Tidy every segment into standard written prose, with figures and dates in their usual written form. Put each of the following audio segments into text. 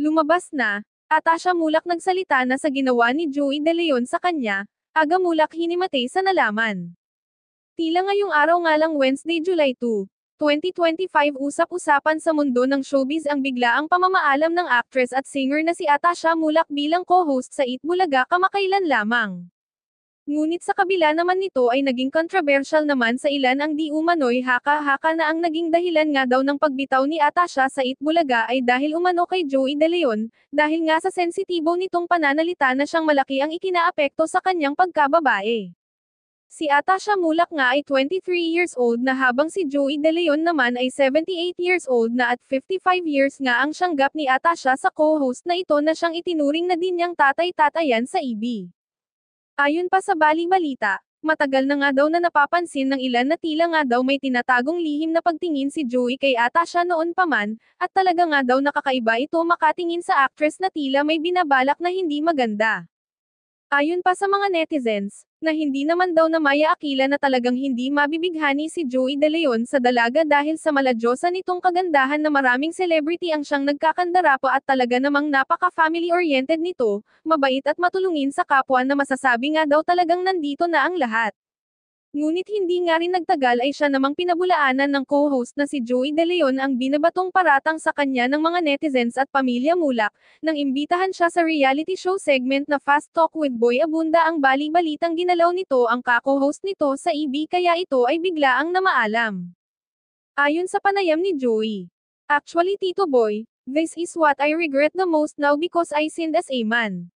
Lumabas na, Atasha Mulak nagsalita na sa ginawa ni Joey De Leon sa kanya, aga Mulak hinimatay sa nalaman. Tila ngayong araw nga lang Wednesday, July 2, 2025 usap-usapan sa mundo ng showbiz ang biglaang pamamaalam ng actress at singer na si Atasha Mulak bilang co-host sa Eat Bulaga kamakailan lamang. Ngunit sa kabila naman nito ay naging controversial naman sa ilan ang di umano'y haka-haka na ang naging dahilan nga daw ng pagbitaw ni Atasha sa Eat Bulaga ay dahil umano kay Joey De Leon, dahil nga sa sensitibo nitong pananalita na siyang malaki ang ikinaapekto sa kanyang pagkababae. Si Atasha Mulak nga ay 23 years old na habang si Joey De Leon naman ay 78 years old na at 55 years nga ang siyang ni Atasha sa co-host na ito na siyang itinuring na din niyang tatay-tatayan sa EB. Ayon pa sa bali-balita, matagal na nga daw na napapansin ng ilan na tila nga daw may tinatagong lihim na pagtingin si Joey kay Atasha noon pa man, at talaga nga daw nakakaiba ito makatingin sa actress na tila may binabalak na hindi maganda. Ayon pa sa mga netizens, na hindi naman daw na maya-akila na talagang hindi mabibighani si Joey De Leon sa dalaga dahil sa maladyosa nitong kagandahan na maraming celebrity ang siyang nagkakandara pa at talaga namang napaka-family-oriented nito, mabait at matulungin sa kapwa na masasabi nga daw talagang nandito na ang lahat. Ngunit hindi nga rin nagtagal ay siya namang pinabulaanan ng co-host na si Joey De Leon ang binabatong paratang sa kanya ng mga netizens at pamilya Mulak, nang imbitahan siya sa reality show segment na Fast Talk with Boy Abunda ang bali-balitang ginalaw nito ang ka-co-host nito sa EB kaya ito ay biglaang namaalam. Ayon sa panayam ni Joey, "Actually Tito Boy, this is what I regret the most now because I sinned as a man.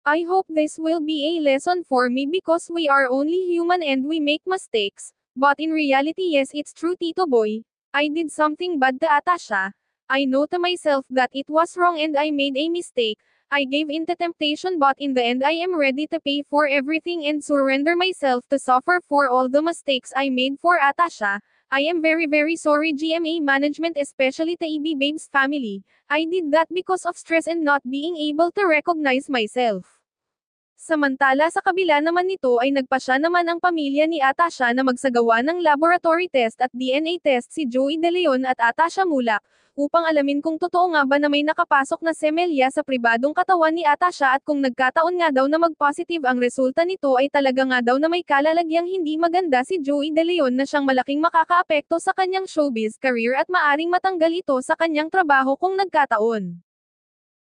I hope this will be a lesson for me because we are only human and we make mistakes, but in reality yes it's true Tito Boy, I did something bad to Atasha. I know to myself that it was wrong and I made a mistake, I gave in to temptation but in the end I am ready to pay for everything and surrender myself to suffer for all the mistakes I made for Atasha. I am very sorry GMA management especially to EB Babes family, I did that because of stress and not being able to recognize myself." Samantala sa kabila naman nito ay nagpasya naman ang pamilya ni Atasha na magsagawa ng laboratory test at DNA test si Joey De Leon at Atasha Mulak, upang alamin kung totoo nga ba na may nakapasok na semelya sa pribadong katawan ni Atasha at kung nagkataon nga daw na mag-positive ang resulta nito ay talaga nga daw na may kalalagyang hindi maganda si Joey De Leon na siyang malaking makakaapekto sa kanyang showbiz career at maaring matanggal ito sa kanyang trabaho kung nagkataon.